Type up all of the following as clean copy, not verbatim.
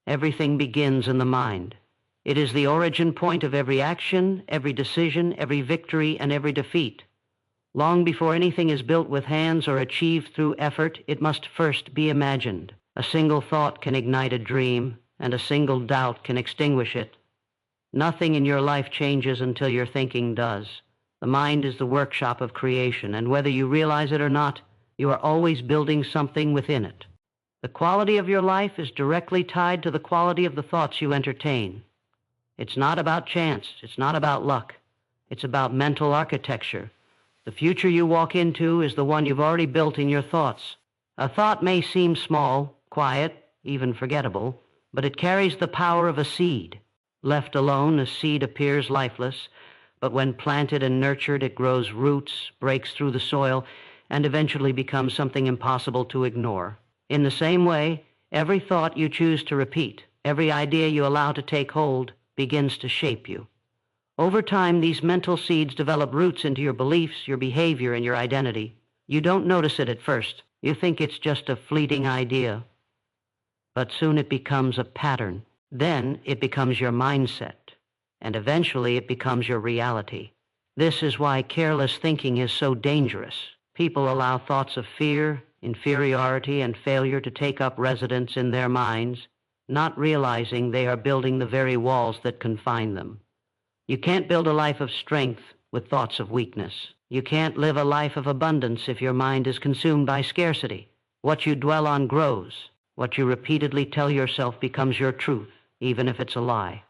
Everything begins in the mind. It is the origin point of every action, every decision, every victory, and every defeat. Long before anything is built with hands or achieved through effort, it must first be imagined. A single thought can ignite a dream, and a single doubt can extinguish it. Nothing in your life changes until your thinking does. The mind is the workshop of creation, and whether you realize it or not, you are always building something within it. The quality of your life is directly tied to the quality of the thoughts you entertain. It's not about chance. It's not about luck. It's about mental architecture. The future you walk into is the one you've already built in your thoughts. A thought may seem small, quiet, even forgettable, but it carries the power of a seed. Left alone, a seed appears lifeless, but when planted and nurtured, it grows roots, breaks through the soil, and eventually becomes something impossible to ignore. In the same way, every thought you choose to repeat, every idea you allow to take hold, begins to shape you. Over time, these mental seeds develop roots into your beliefs, your behavior, and your identity. You don't notice it at first. You think it's just a fleeting idea. But soon it becomes a pattern. Then it becomes your mindset. And eventually it becomes your reality. This is why careless thinking is so dangerous. People allow thoughts of fear, inferiority, and failure to take up residence in their minds, not realizing they are building the very walls that confine them. You can't build a life of strength with thoughts of weakness. You can't live a life of abundance if your mind is consumed by scarcity. What you dwell on grows. What you repeatedly tell yourself becomes your truth, even if it's a lie.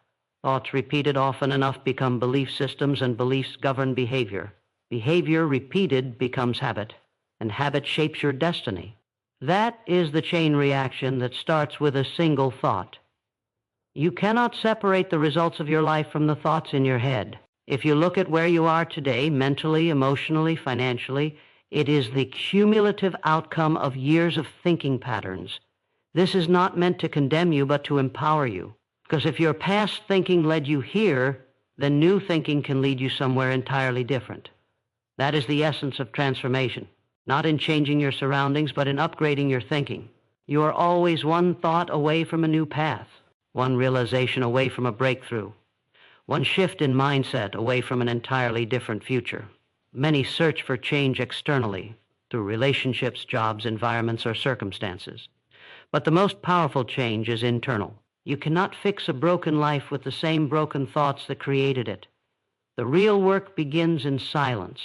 Thoughts repeated often enough become belief systems, and beliefs govern behavior. Behavior repeated becomes habit, and habit shapes your destiny. That is the chain reaction that starts with a single thought. You cannot separate the results of your life from the thoughts in your head. If you look at where you are today, mentally, emotionally, financially, it is the cumulative outcome of years of thinking patterns. This is not meant to condemn you, but to empower you. Because if your past thinking led you here, then new thinking can lead you somewhere entirely different. That is the essence of transformation, not in changing your surroundings, but in upgrading your thinking. You are always one thought away from a new path, one realization away from a breakthrough, one shift in mindset away from an entirely different future. Many search for change externally, through relationships, jobs, environments, or circumstances. But the most powerful change is internal. You cannot fix a broken life with the same broken thoughts that created it. The real work begins in silence.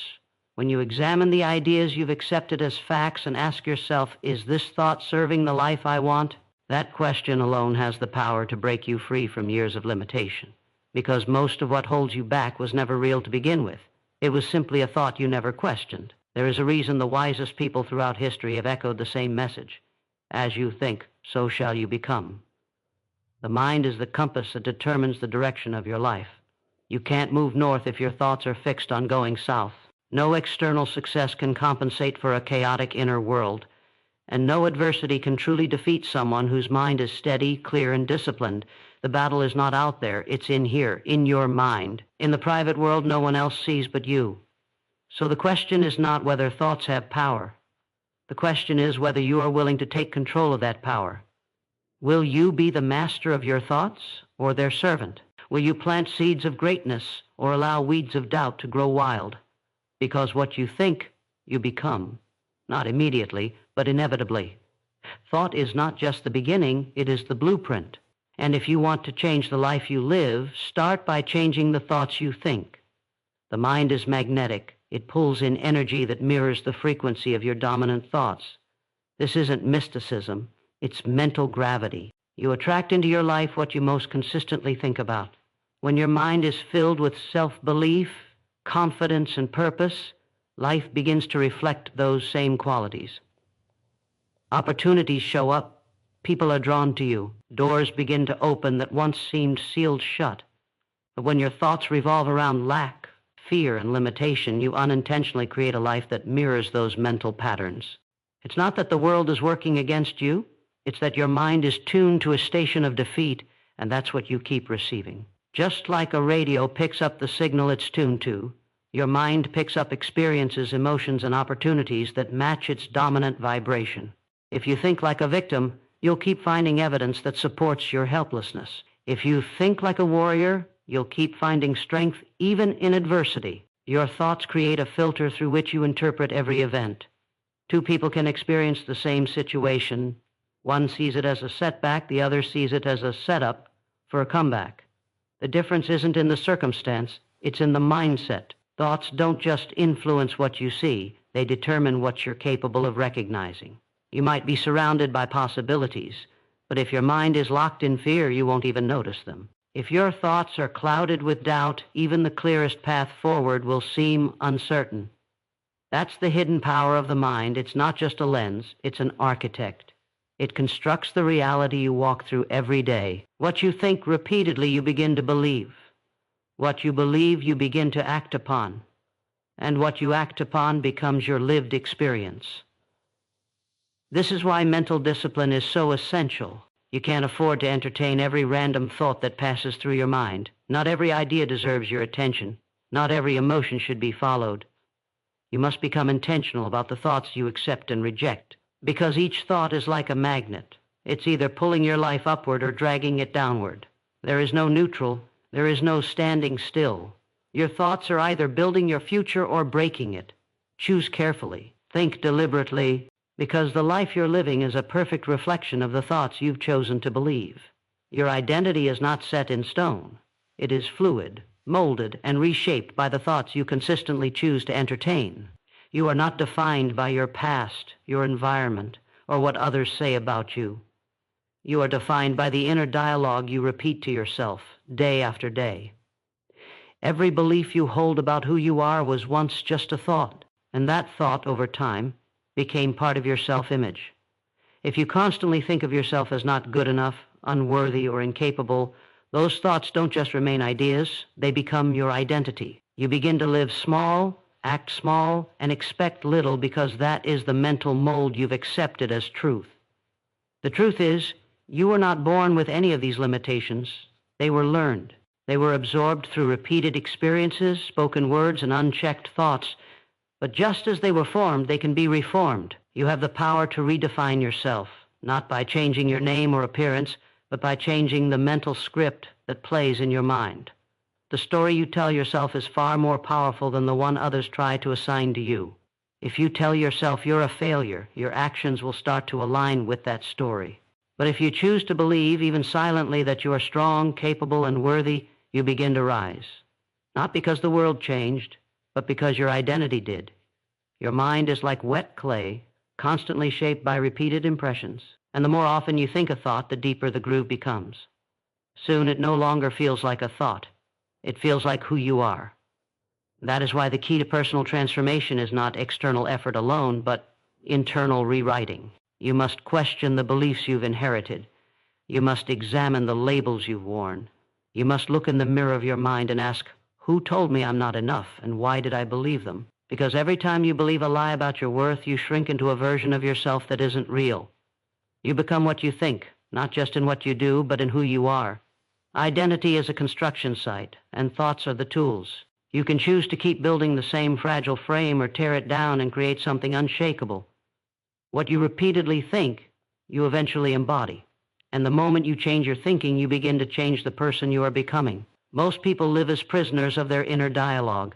When you examine the ideas you've accepted as facts and ask yourself, is this thought serving the life I want? That question alone has the power to break you free from years of limitation. Because most of what holds you back was never real to begin with. It was simply a thought you never questioned. There is a reason the wisest people throughout history have echoed the same message. As you think, so shall you become. The mind is the compass that determines the direction of your life. You can't move north if your thoughts are fixed on going south. No external success can compensate for a chaotic inner world, and no adversity can truly defeat someone whose mind is steady, clear, and disciplined. The battle is not out there, it's in here, in your mind. In the private world, no one else sees but you. So the question is not whether thoughts have power. The question is whether you are willing to take control of that power. Will you be the master of your thoughts or their servant? Will you plant seeds of greatness or allow weeds of doubt to grow wild? Because what you think, you become. Not immediately, but inevitably. Thought is not just the beginning, it is the blueprint. And if you want to change the life you live, start by changing the thoughts you think. The mind is magnetic. It pulls in energy that mirrors the frequency of your dominant thoughts. This isn't mysticism, it's mental gravity. You attract into your life what you most consistently think about. When your mind is filled with self-belief, confidence, and purpose, life begins to reflect those same qualities. Opportunities show up. People are drawn to you. Doors begin to open that once seemed sealed shut. But when your thoughts revolve around lack, fear, and limitation, you unintentionally create a life that mirrors those mental patterns. It's not that the world is working against you. It's that your mind is tuned to a station of defeat, and that's what you keep receiving. Just like a radio picks up the signal it's tuned to, your mind picks up experiences, emotions, and opportunities that match its dominant vibration. If you think like a victim, you'll keep finding evidence that supports your helplessness. If you think like a warrior, you'll keep finding strength even in adversity. Your thoughts create a filter through which you interpret every event. Two people can experience the same situation. One sees it as a setback, the other sees it as a setup for a comeback. The difference isn't in the circumstance, it's in the mindset. Thoughts don't just influence what you see, they determine what you're capable of recognizing. You might be surrounded by possibilities, but if your mind is locked in fear, you won't even notice them. If your thoughts are clouded with doubt, even the clearest path forward will seem uncertain. That's the hidden power of the mind. It's not just a lens, it's an architect. It constructs the reality you walk through every day. What you think repeatedly, you begin to believe. What you believe, you begin to act upon. And what you act upon becomes your lived experience. This is why mental discipline is so essential. You can't afford to entertain every random thought that passes through your mind. Not every idea deserves your attention. Not every emotion should be followed. You must become intentional about the thoughts you accept and reject, because each thought is like a magnet. It's either pulling your life upward or dragging it downward. There is no neutral. There is no standing still. Your thoughts are either building your future or breaking it. Choose carefully. Think deliberately, because the life you're living is a perfect reflection of the thoughts you've chosen to believe. Your identity is not set in stone. It is fluid, molded, and reshaped by the thoughts you consistently choose to entertain. You are not defined by your past, your environment, or what others say about you. You are defined by the inner dialogue you repeat to yourself, day after day. Every belief you hold about who you are was once just a thought, and that thought, over time, became part of your self-image. If you constantly think of yourself as not good enough, unworthy, or incapable, those thoughts don't just remain ideas, they become your identity. You begin to live small, act small, and expect little because that is the mental mold you've accepted as truth. The truth is, you were not born with any of these limitations. They were learned. They were absorbed through repeated experiences, spoken words, and unchecked thoughts. But just as they were formed, they can be reformed. You have the power to redefine yourself, not by changing your name or appearance, but by changing the mental script that plays in your mind. The story you tell yourself is far more powerful than the one others try to assign to you. If you tell yourself you're a failure, your actions will start to align with that story. But if you choose to believe, even silently, that you are strong, capable, and worthy, you begin to rise. Not because the world changed, but because your identity did. Your mind is like wet clay, constantly shaped by repeated impressions, and the more often you think a thought, the deeper the groove becomes. Soon it no longer feels like a thought. It feels like who you are. That is why the key to personal transformation is not external effort alone, but internal rewriting. You must question the beliefs you've inherited. You must examine the labels you've worn. You must look in the mirror of your mind and ask, who told me I'm not enough, and why did I believe them? Because every time you believe a lie about your worth, you shrink into a version of yourself that isn't real. You become what you think, not just in what you do, but in who you are. Identity is a construction site, and thoughts are the tools. You can choose to keep building the same fragile frame or tear it down and create something unshakable. What you repeatedly think, you eventually embody. And the moment you change your thinking, you begin to change the person you are becoming. Most people live as prisoners of their inner dialogue.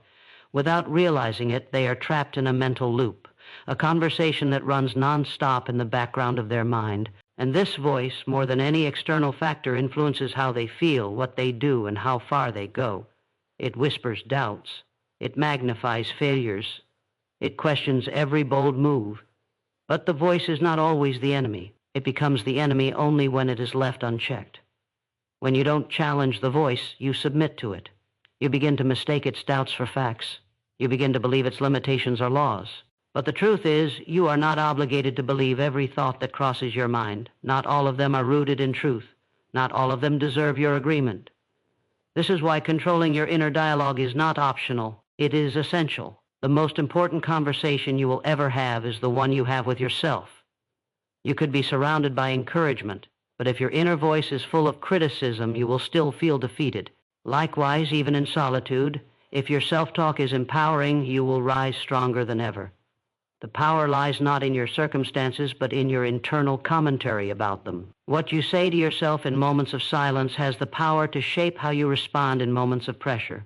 Without realizing it, they are trapped in a mental loop, a conversation that runs nonstop in the background of their mind. And this voice, more than any external factor, influences how they feel, what they do, and how far they go. It whispers doubts. It magnifies failures. It questions every bold move. But the voice is not always the enemy. It becomes the enemy only when it is left unchecked. When you don't challenge the voice, you submit to it. You begin to mistake its doubts for facts. You begin to believe its limitations are laws. But the truth is, you are not obligated to believe every thought that crosses your mind. Not all of them are rooted in truth. Not all of them deserve your agreement. This is why controlling your inner dialogue is not optional. It is essential. The most important conversation you will ever have is the one you have with yourself. You could be surrounded by encouragement, but if your inner voice is full of criticism, you will still feel defeated. Likewise, even in solitude, if your self-talk is empowering, you will rise stronger than ever. The power lies not in your circumstances, but in your internal commentary about them. What you say to yourself in moments of silence has the power to shape how you respond in moments of pressure.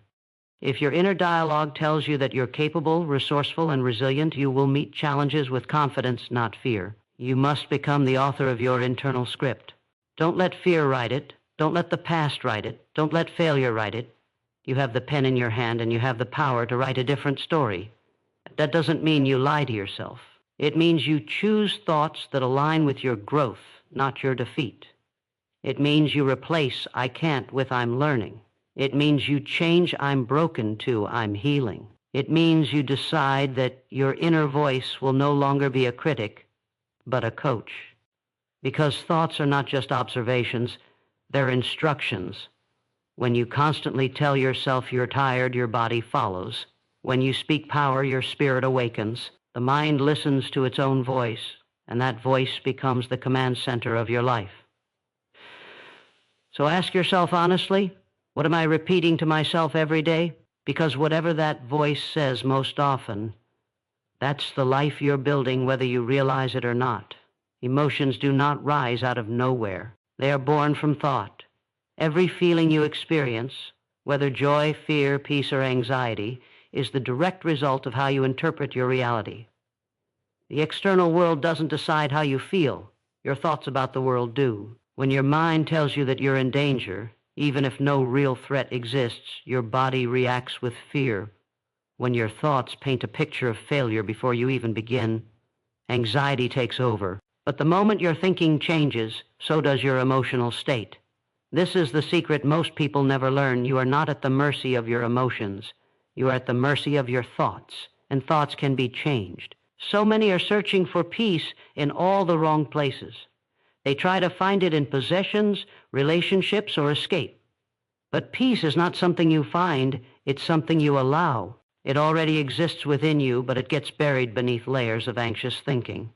If your inner dialogue tells you that you're capable, resourceful, and resilient, you will meet challenges with confidence, not fear. You must become the author of your internal script. Don't let fear write it. Don't let the past write it. Don't let failure write it. You have the pen in your hand and you have the power to write a different story. That doesn't mean you lie to yourself. It means you choose thoughts that align with your growth, not your defeat. It means you replace "I can't" with "I'm learning." It means you change "I'm broken" to "I'm healing." It means you decide that your inner voice will no longer be a critic, but a coach. Because thoughts are not just observations, they're instructions. When you constantly tell yourself you're tired, your body follows. When you speak power, your spirit awakens. The mind listens to its own voice, and that voice becomes the command center of your life. So ask yourself honestly, what am I repeating to myself every day? Because whatever that voice says most often, that's the life you're building whether you realize it or not. Emotions do not rise out of nowhere. They are born from thought. Every feeling you experience, whether joy, fear, peace, or anxiety, is the direct result of how you interpret your reality. The external world doesn't decide how you feel. Your thoughts about the world do. When your mind tells you that you're in danger, even if no real threat exists, your body reacts with fear. When your thoughts paint a picture of failure before you even begin, anxiety takes over. But the moment your thinking changes, so does your emotional state. This is the secret most people never learn. You are not at the mercy of your emotions. You are at the mercy of your thoughts, and thoughts can be changed. So many are searching for peace in all the wrong places. They try to find it in possessions, relationships, or escape. But peace is not something you find, it's something you allow. It already exists within you, but it gets buried beneath layers of anxious thinking.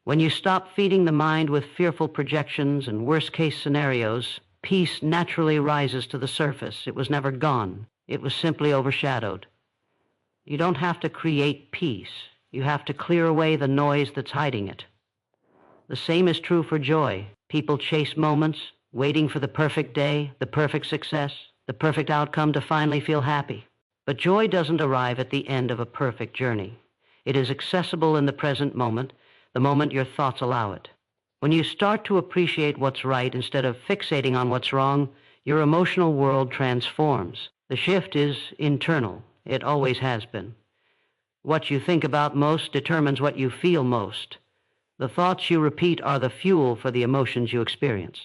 When you stop feeding the mind with fearful projections and worst-case scenarios, peace naturally rises to the surface. It was never gone. It was simply overshadowed. You don't have to create peace. You have to clear away the noise that's hiding it. The same is true for joy. People chase moments, waiting for the perfect day, the perfect success, the perfect outcome to finally feel happy. But joy doesn't arrive at the end of a perfect journey. It is accessible in the present moment, the moment your thoughts allow it. When you start to appreciate what's right instead of fixating on what's wrong, your emotional world transforms. The shift is internal. It always has been. What you think about most determines what you feel most. The thoughts you repeat are the fuel for the emotions you experience.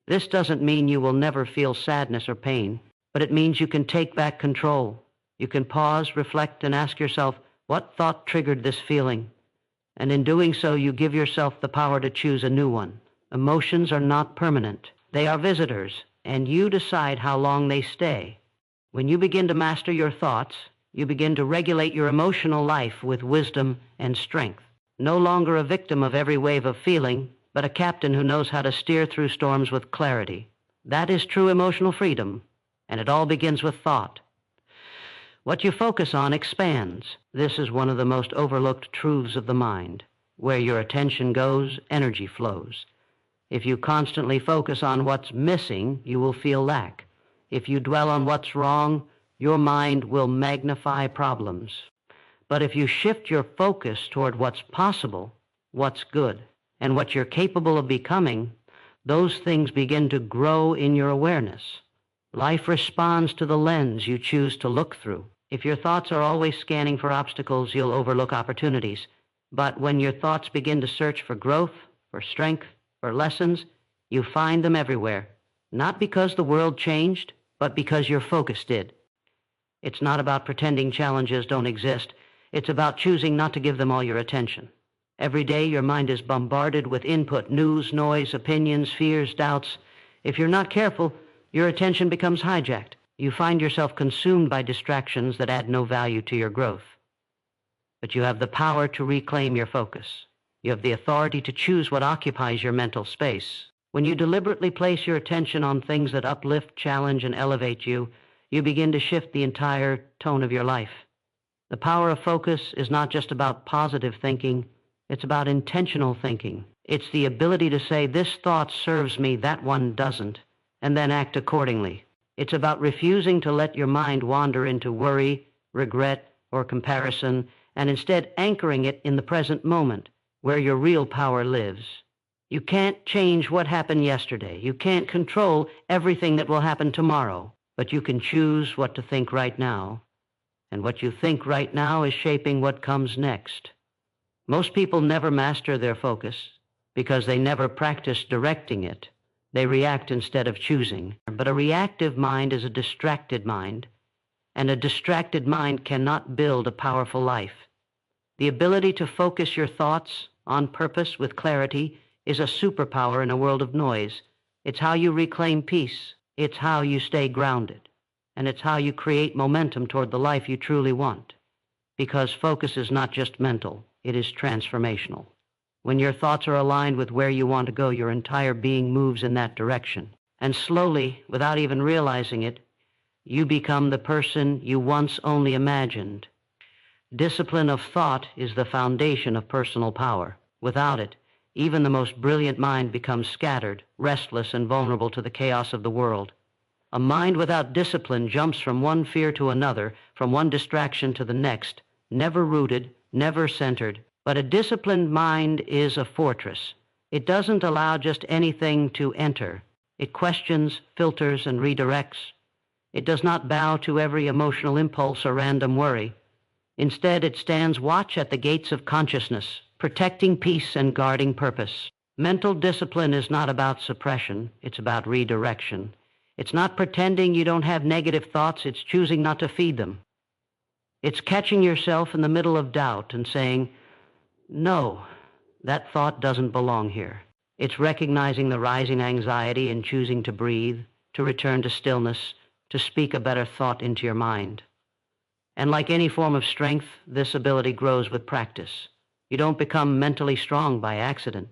This doesn't mean you will never feel sadness or pain, but it means you can take back control. You can pause, reflect, and ask yourself, what thought triggered this feeling? And in doing so, you give yourself the power to choose a new one. Emotions are not permanent. They are visitors, and you decide how long they stay. When you begin to master your thoughts, you begin to regulate your emotional life with wisdom and strength. No longer a victim of every wave of feeling, but a captain who knows how to steer through storms with clarity. That is true emotional freedom, and it all begins with thought. What you focus on expands. This is one of the most overlooked truths of the mind. Where your attention goes, energy flows. If you constantly focus on what's missing, you will feel lack. If you dwell on what's wrong, your mind will magnify problems. But if you shift your focus toward what's possible, what's good, and what you're capable of becoming, those things begin to grow in your awareness. Life responds to the lens you choose to look through. If your thoughts are always scanning for obstacles, you'll overlook opportunities. But when your thoughts begin to search for growth, for strength, for lessons, you find them everywhere. Not because the world changed, but because your focus did. It's not about pretending challenges don't exist. It's about choosing not to give them all your attention. Every day your mind is bombarded with input, news, noise, opinions, fears, doubts. If you're not careful, your attention becomes hijacked. You find yourself consumed by distractions that add no value to your growth. But you have the power to reclaim your focus. You have the authority to choose what occupies your mental space. When you deliberately place your attention on things that uplift, challenge, and elevate you, you begin to shift the entire tone of your life. The power of focus is not just about positive thinking, it's about intentional thinking. It's the ability to say, this thought serves me, that one doesn't, and then act accordingly. It's about refusing to let your mind wander into worry, regret, or comparison, and instead anchoring it in the present moment, where your real power lives. You can't change what happened yesterday. You can't control everything that will happen tomorrow, but you can choose what to think right now. And what you think right now is shaping what comes next. Most people never master their focus because they never practice directing it. They react instead of choosing. But a reactive mind is a distracted mind, and a distracted mind cannot build a powerful life. The ability to focus your thoughts on purpose with clarity is a superpower in a world of noise. It's how you reclaim peace. It's how you stay grounded. And it's how you create momentum toward the life you truly want. Because focus is not just mental, it is transformational. When your thoughts are aligned with where you want to go, your entire being moves in that direction. And slowly, without even realizing it, you become the person you once only imagined. Discipline of thought is the foundation of personal power. Without it, even the most brilliant mind becomes scattered, restless, and vulnerable to the chaos of the world. A mind without discipline jumps from one fear to another, from one distraction to the next, never rooted, never centered. But a disciplined mind is a fortress. It doesn't allow just anything to enter. It questions, filters, and redirects. It does not bow to every emotional impulse or random worry. Instead, it stands watch at the gates of consciousness, protecting peace and guarding purpose. Mental discipline is not about suppression, it's about redirection. It's not pretending you don't have negative thoughts, it's choosing not to feed them. It's catching yourself in the middle of doubt and saying, no, that thought doesn't belong here. It's recognizing the rising anxiety and choosing to breathe, to return to stillness, to speak a better thought into your mind. And like any form of strength, this ability grows with practice. You don't become mentally strong by accident.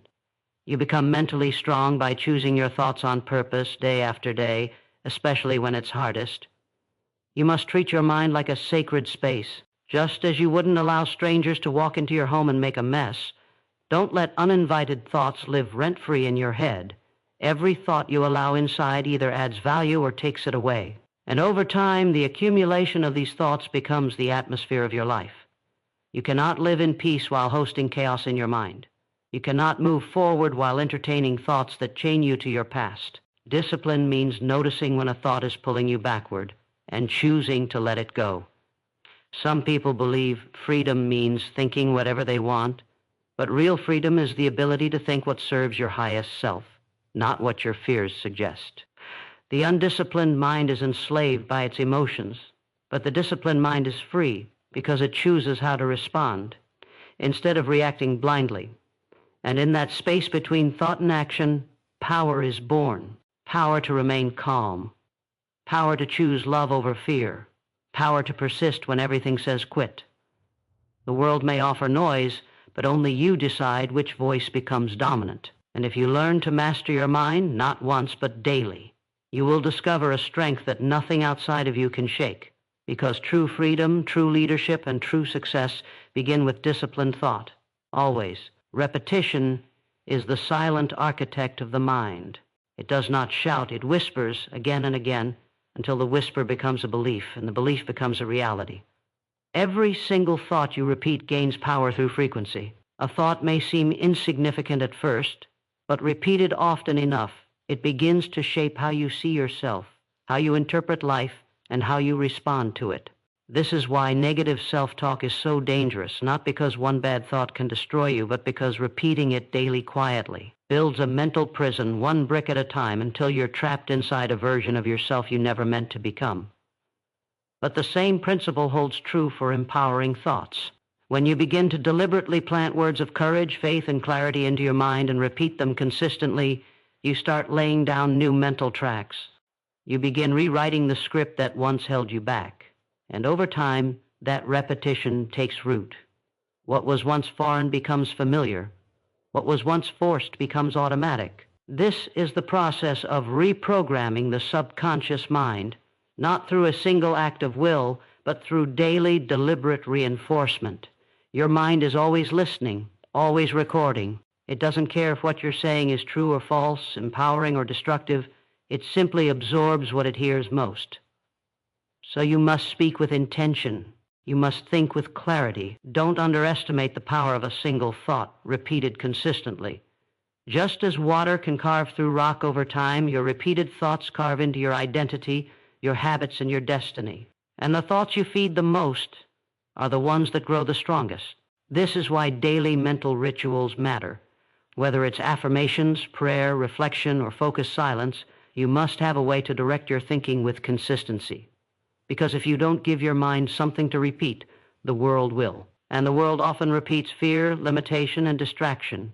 You become mentally strong by choosing your thoughts on purpose day after day, especially when it's hardest. You must treat your mind like a sacred space. Just as you wouldn't allow strangers to walk into your home and make a mess, don't let uninvited thoughts live rent-free in your head. Every thought you allow inside either adds value or takes it away. And over time, the accumulation of these thoughts becomes the atmosphere of your life. You cannot live in peace while hosting chaos in your mind. You cannot move forward while entertaining thoughts that chain you to your past. Discipline means noticing when a thought is pulling you backward and choosing to let it go. Some people believe freedom means thinking whatever they want, but real freedom is the ability to think what serves your highest self, not what your fears suggest. The undisciplined mind is enslaved by its emotions, but the disciplined mind is free because it chooses how to respond instead of reacting blindly. And in that space between thought and action, power is born. Power to remain calm. Power to choose love over fear. Power to persist when everything says quit. The world may offer noise, but only you decide which voice becomes dominant. And if you learn to master your mind, not once but daily, you will discover a strength that nothing outside of you can shake. Because true freedom, true leadership, and true success begin with disciplined thought. Always. Repetition is the silent architect of the mind. It does not shout, it whispers again and again until the whisper becomes a belief and the belief becomes a reality. Every single thought you repeat gains power through frequency. A thought may seem insignificant at first, but repeated often enough, it begins to shape how you see yourself, how you interpret life, and how you respond to it. This is why negative self-talk is so dangerous, not because one bad thought can destroy you, but because repeating it daily quietly builds a mental prison one brick at a time until you're trapped inside a version of yourself you never meant to become. But the same principle holds true for empowering thoughts. When you begin to deliberately plant words of courage, faith, and clarity into your mind and repeat them consistently, you start laying down new mental tracks. You begin rewriting the script that once held you back. And over time, that repetition takes root. What was once foreign becomes familiar. What was once forced becomes automatic. This is the process of reprogramming the subconscious mind, not through a single act of will, but through daily, deliberate reinforcement. Your mind is always listening, always recording. It doesn't care if what you're saying is true or false, empowering or destructive. It simply absorbs what it hears most. So you must speak with intention. You must think with clarity. Don't underestimate the power of a single thought, repeated consistently. Just as water can carve through rock over time, your repeated thoughts carve into your identity, your habits, and your destiny. And the thoughts you feed the most are the ones that grow the strongest. This is why daily mental rituals matter. Whether it's affirmations, prayer, reflection, or focused silence, you must have a way to direct your thinking with consistency. Because if you don't give your mind something to repeat, the world will. And the world often repeats fear, limitation, and distraction.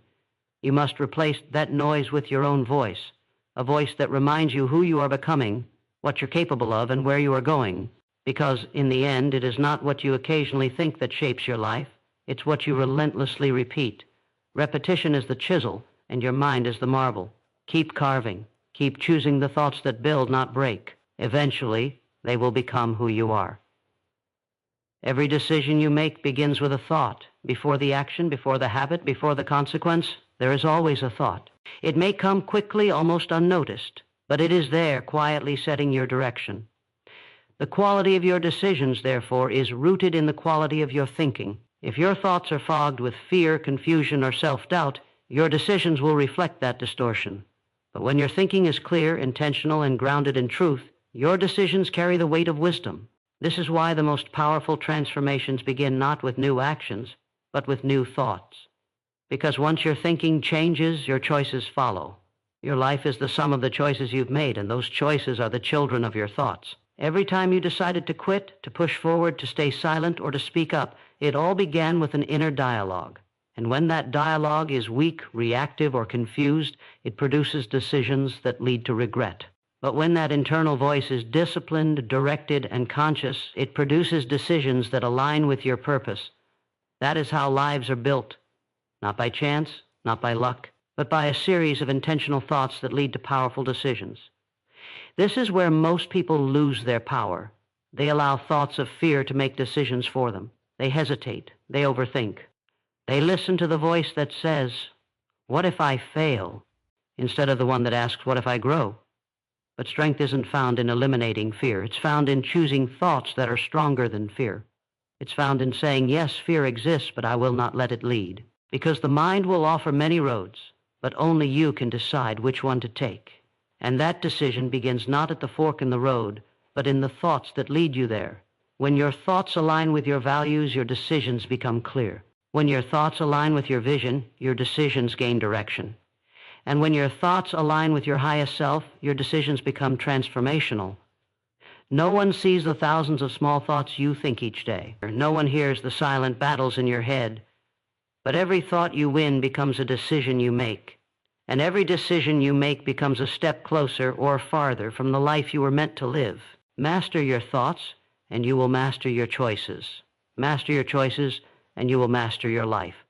You must replace that noise with your own voice, a voice that reminds you who you are becoming, what you're capable of, and where you are going. Because in the end, it is not what you occasionally think that shapes your life. It's what you relentlessly repeat. Repetition is the chisel, and your mind is the marble. Keep carving. Keep choosing the thoughts that build, not break. Eventually, they will become who you are. Every decision you make begins with a thought. Before the action, before the habit, before the consequence, there is always a thought. It may come quickly, almost unnoticed, but it is there, quietly setting your direction. The quality of your decisions, therefore, is rooted in the quality of your thinking. If your thoughts are fogged with fear, confusion, or self-doubt, your decisions will reflect that distortion. But when your thinking is clear, intentional, and grounded in truth, your decisions carry the weight of wisdom. This is why the most powerful transformations begin not with new actions, but with new thoughts. Because once your thinking changes, your choices follow. Your life is the sum of the choices you've made, and those choices are the children of your thoughts. Every time you decided to quit, to push forward, to stay silent, or to speak up, it all began with an inner dialogue. And when that dialogue is weak, reactive, or confused, it produces decisions that lead to regret. But when that internal voice is disciplined, directed, and conscious, it produces decisions that align with your purpose. That is how lives are built. Not by chance, not by luck, but by a series of intentional thoughts that lead to powerful decisions. This is where most people lose their power. They allow thoughts of fear to make decisions for them. They hesitate. They overthink. They listen to the voice that says, "What if I fail?" instead of the one that asks, "What if I grow?" But strength isn't found in eliminating fear. It's found in choosing thoughts that are stronger than fear. It's found in saying, "Yes, fear exists, but I will not let it lead." Because the mind will offer many roads, but only you can decide which one to take. And that decision begins not at the fork in the road, but in the thoughts that lead you there. When your thoughts align with your values, your decisions become clear. When your thoughts align with your vision, your decisions gain direction. And when your thoughts align with your highest self, your decisions become transformational. No one sees the thousands of small thoughts you think each day. No one hears the silent battles in your head. But every thought you win becomes a decision you make. And every decision you make becomes a step closer or farther from the life you were meant to live. Master your thoughts, and you will master your choices. Master your choices, and you will master your life.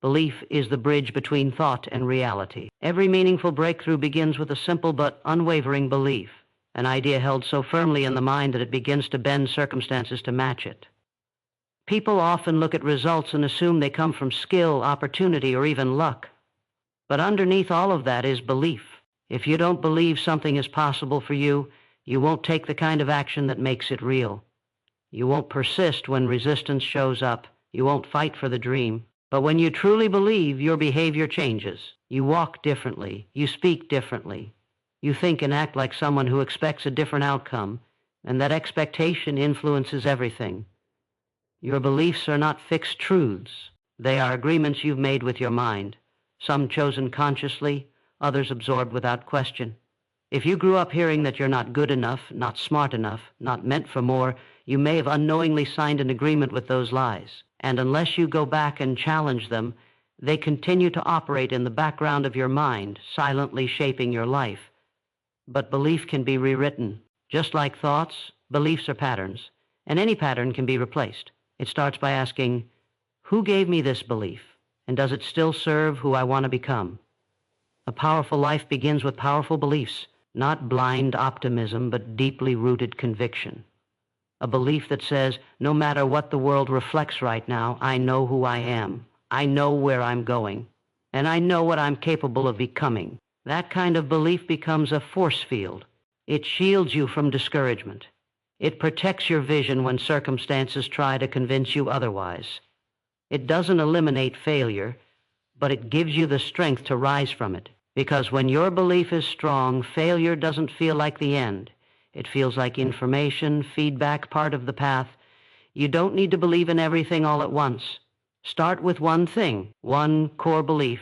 Belief is the bridge between thought and reality. Every meaningful breakthrough begins with a simple but unwavering belief, an idea held so firmly in the mind that it begins to bend circumstances to match it. People often look at results and assume they come from skill, opportunity, or even luck. But underneath all of that is belief. If you don't believe something is possible for you, you won't take the kind of action that makes it real. You won't persist when resistance shows up. You won't fight for the dream. But when you truly believe, your behavior changes. You walk differently. You speak differently. You think and act like someone who expects a different outcome, and that expectation influences everything. Your beliefs are not fixed truths. They are agreements you've made with your mind, some chosen consciously, others absorbed without question. If you grew up hearing that you're not good enough, not smart enough, not meant for more, you may have unknowingly signed an agreement with those lies. And unless you go back and challenge them, they continue to operate in the background of your mind, silently shaping your life. But belief can be rewritten. Just like thoughts, beliefs are patterns, and any pattern can be replaced. It starts by asking, who gave me this belief, and does it still serve who I want to become? A powerful life begins with powerful beliefs, not blind optimism, but deeply rooted conviction. A belief that says, no matter what the world reflects right now, I know who I am. I know where I'm going. And I know what I'm capable of becoming. That kind of belief becomes a force field. It shields you from discouragement. It protects your vision when circumstances try to convince you otherwise. It doesn't eliminate failure, but it gives you the strength to rise from it. Because when your belief is strong, failure doesn't feel like the end. It feels like information, feedback, part of the path. You don't need to believe in everything all at once. Start with one thing, one core belief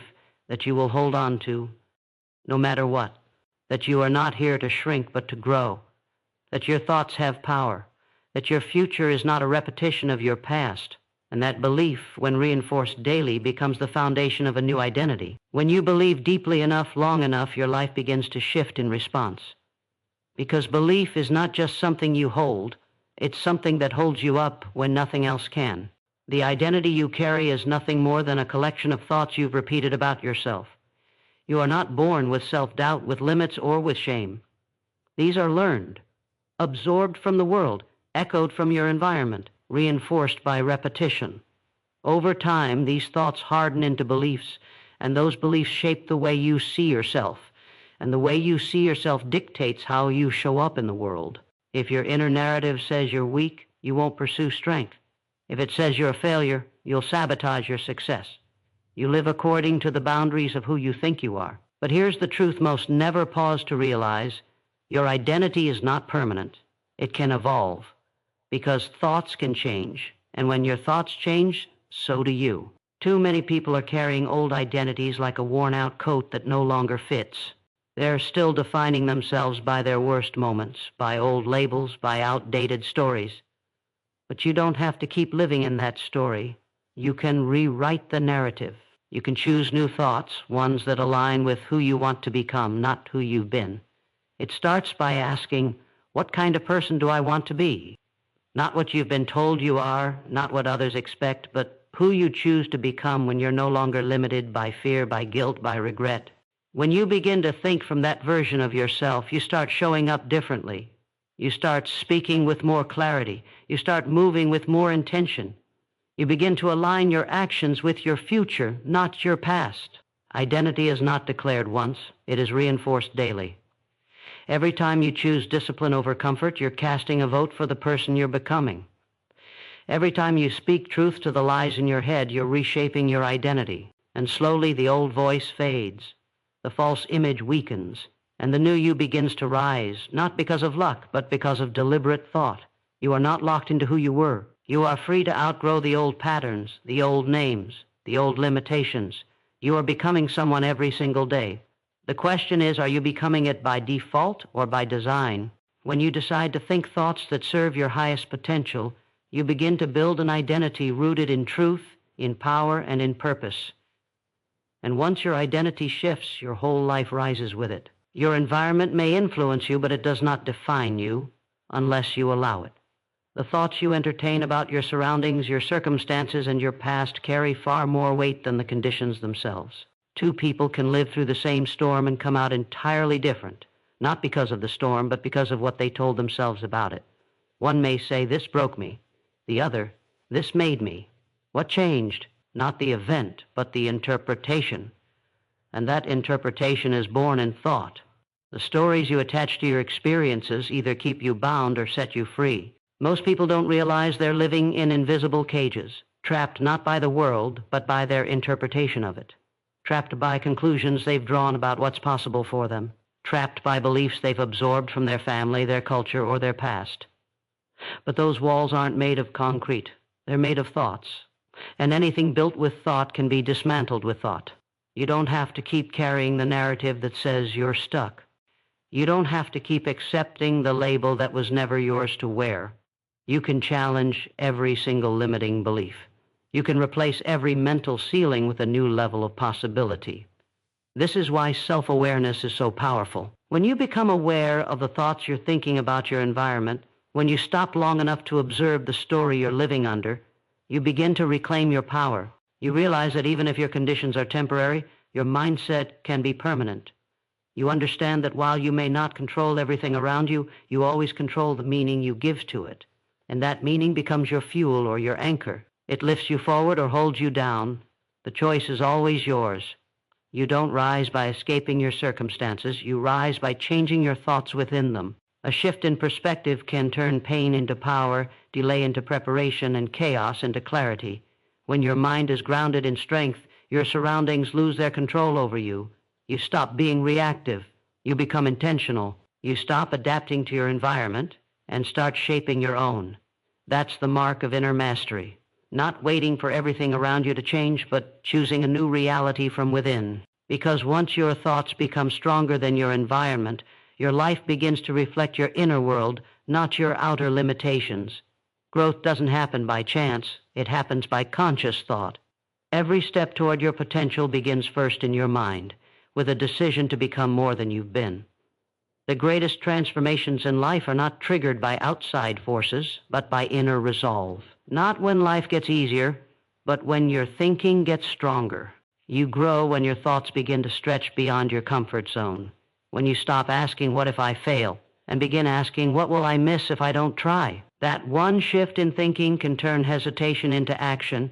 that you will hold on to no matter what. That you are not here to shrink but to grow. That your thoughts have power. That your future is not a repetition of your past. And that belief, when reinforced daily, becomes the foundation of a new identity. When you believe deeply enough, long enough, your life begins to shift in response. Because belief is not just something you hold, it's something that holds you up when nothing else can. The identity you carry is nothing more than a collection of thoughts you've repeated about yourself. You are not born with self-doubt, with limits, or with shame. These are learned, absorbed from the world, echoed from your environment, reinforced by repetition. Over time, these thoughts harden into beliefs, and those beliefs shape the way you see yourself. And the way you see yourself dictates how you show up in the world. If your inner narrative says you're weak, you won't pursue strength. If it says you're a failure, you'll sabotage your success. You live according to the boundaries of who you think you are. But here's the truth most never pause to realize. Your identity is not permanent. It can evolve. Because thoughts can change. And when your thoughts change, so do you. Too many people are carrying old identities like a worn-out coat that no longer fits. They're still defining themselves by their worst moments, by old labels, by outdated stories. But you don't have to keep living in that story. You can rewrite the narrative. You can choose new thoughts, ones that align with who you want to become, not who you've been. It starts by asking, what kind of person do I want to be? Not what you've been told you are, not what others expect, but who you choose to become when you're no longer limited by fear, by guilt, by regret. When you begin to think from that version of yourself, you start showing up differently. You start speaking with more clarity. You start moving with more intention. You begin to align your actions with your future, not your past. Identity is not declared once. It is reinforced daily. Every time you choose discipline over comfort, you're casting a vote for the person you're becoming. Every time you speak truth to the lies in your head, you're reshaping your identity. And slowly the old voice fades. The false image weakens. And the new you begins to rise, not because of luck, but because of deliberate thought. You are not locked into who you were. You are free to outgrow the old patterns, the old names, the old limitations. You are becoming someone every single day. The question is, are you becoming it by default or by design? When you decide to think thoughts that serve your highest potential, you begin to build an identity rooted in truth, in power, and in purpose. And once your identity shifts, your whole life rises with it. Your environment may influence you, but it does not define you unless you allow it. The thoughts you entertain about your surroundings, your circumstances, and your past carry far more weight than the conditions themselves. Two people can live through the same storm and come out entirely different, not because of the storm, but because of what they told themselves about it. One may say, this broke me. The other, this made me. What changed? Not the event, but the interpretation. And that interpretation is born in thought. The stories you attach to your experiences either keep you bound or set you free. Most people don't realize they're living in invisible cages, trapped not by the world, but by their interpretation of it. Trapped by conclusions they've drawn about what's possible for them. Trapped by beliefs they've absorbed from their family, their culture, or their past. But those walls aren't made of concrete. They're made of thoughts. And anything built with thought can be dismantled with thought. You don't have to keep carrying the narrative that says you're stuck. You don't have to keep accepting the label that was never yours to wear. You can challenge every single limiting belief. You can replace every mental ceiling with a new level of possibility. This is why self-awareness is so powerful. When you become aware of the thoughts you're thinking about your environment, when you stop long enough to observe the story you're living under, you begin to reclaim your power. You realize that even if your conditions are temporary, your mindset can be permanent. You understand that while you may not control everything around you, you always control the meaning you give to it. and that meaning becomes your fuel or your anchor. It lifts you forward or holds you down. The choice is always yours. You don't rise by escaping your circumstances. You rise by changing your thoughts within them. A shift in perspective can turn pain into power, delay into preparation, and chaos into clarity. When your mind is grounded in strength, your surroundings lose their control over you. You stop being reactive. You become intentional. You stop adapting to your environment and start shaping your own. That's the mark of inner mastery. Not waiting for everything around you to change, but choosing a new reality from within. Because once your thoughts become stronger than your environment, your life begins to reflect your inner world, not your outer limitations. Growth doesn't happen by chance. It happens by conscious thought. Every step toward your potential begins first in your mind, with a decision to become more than you've been. The greatest transformations in life are not triggered by outside forces, but by inner resolve. Not when life gets easier, but when your thinking gets stronger. You grow when your thoughts begin to stretch beyond your comfort zone. When you stop asking, what if I fail? And begin asking, what will I miss if I don't try? That one shift in thinking can turn hesitation into action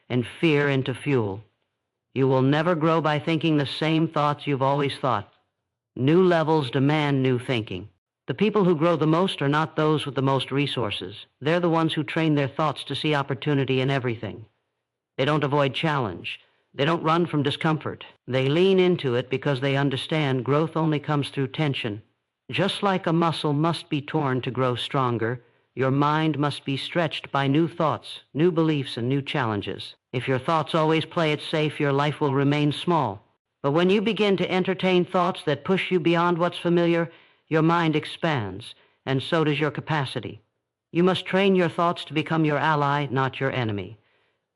and fear into fuel. You will never grow by thinking the same thoughts you've always thought. New levels demand new thinking. The people who grow the most are not those with the most resources. They're the ones who train their thoughts to see opportunity in everything. They don't avoid challenge. They don't run from discomfort. They lean into it because they understand growth only comes through tension. Just like a muscle must be torn to grow stronger, your mind must be stretched by new thoughts, new beliefs, and new challenges. If your thoughts always play it safe, your life will remain small. But when you begin to entertain thoughts that push you beyond what's familiar, your mind expands, and so does your capacity. You must train your thoughts to become your ally, not your enemy.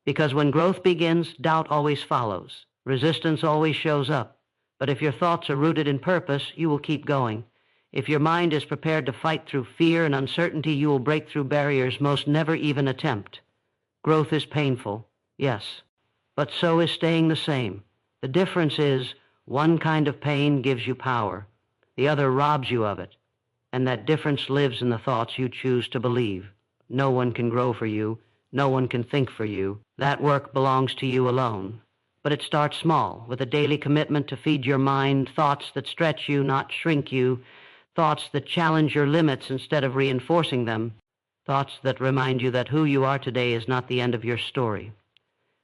Because when growth begins, doubt always follows. Resistance always shows up. But if your thoughts are rooted in purpose, you will keep going. If your mind is prepared to fight through fear and uncertainty, you will break through barriers most never even attempt. Growth is painful, yes, but so is staying the same. The difference is one kind of pain gives you power. The other robs you of it. And that difference lives in the thoughts you choose to believe. No one can grow for you. No one can think for you. That work belongs to you alone. But it starts small, with a daily commitment to feed your mind thoughts that stretch you, not shrink you, thoughts that challenge your limits instead of reinforcing them, thoughts that remind you that who you are today is not the end of your story.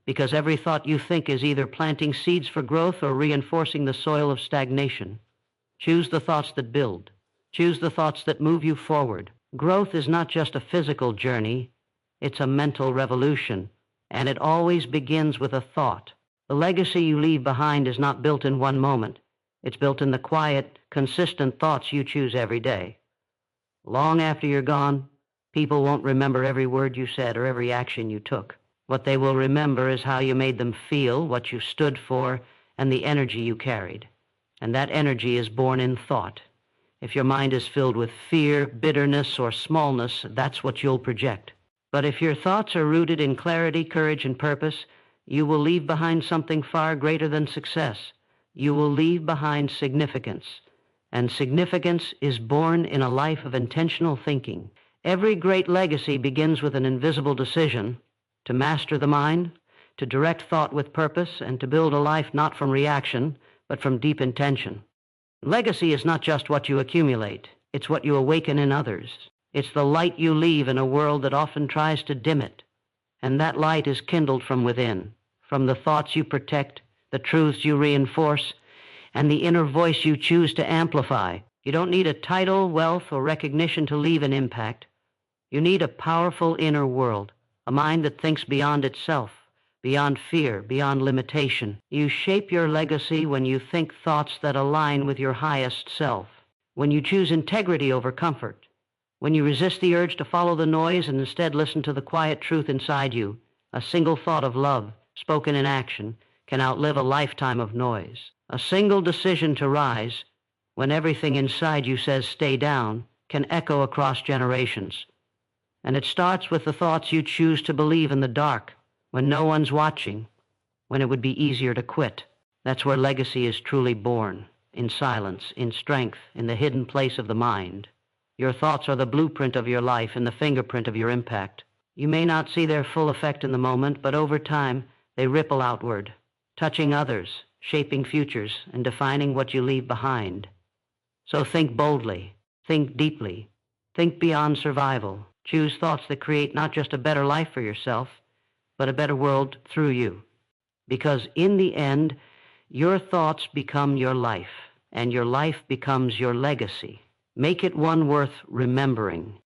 Because every thought you think is either planting seeds for growth or reinforcing the soil of stagnation. Choose the thoughts that build. Choose the thoughts that move you forward. Growth is not just a physical journey, it's a mental revolution, and it always begins with a thought. The legacy you leave behind is not built in one moment. It's built in the quiet, consistent thoughts you choose every day. Long after you're gone, people won't remember every word you said or every action you took. What they will remember is how you made them feel, what you stood for, and the energy you carried. And that energy is born in thought. If your mind is filled with fear, bitterness, or smallness, that's what you'll project. But if your thoughts are rooted in clarity, courage, and purpose, you will leave behind something far greater than success. You will leave behind significance. And significance is born in a life of intentional thinking. Every great legacy begins with an invisible decision to master the mind, to direct thought with purpose, and to build a life not from reaction, but from deep intention. Legacy is not just what you accumulate. It's what you awaken in others. It's the light you leave in a world that often tries to dim it. And that light is kindled from within, from the thoughts you protect, the truths you reinforce, and the inner voice you choose to amplify. You don't need a title, wealth, or recognition to leave an impact. You need a powerful inner world, a mind that thinks beyond itself, beyond fear, beyond limitation. You shape your legacy when you think thoughts that align with your highest self, when you choose integrity over comfort, when you resist the urge to follow the noise and instead listen to the quiet truth inside you. A single thought of love, spoken in action, can outlive a lifetime of noise. A single decision to rise, when everything inside you says stay down, can echo across generations. And it starts with the thoughts you choose to believe in the dark, when no one's watching, when it would be easier to quit. That's where legacy is truly born, in silence, in strength, in the hidden place of the mind. Your thoughts are the blueprint of your life and the fingerprint of your impact. You may not see their full effect in the moment, but over time, they ripple outward, touching others, shaping futures, and defining what you leave behind. So think boldly, think deeply, think beyond survival. Choose thoughts that create not just a better life for yourself, but a better world through you. Because in the end, your thoughts become your life, and your life becomes your legacy. Make it one worth remembering,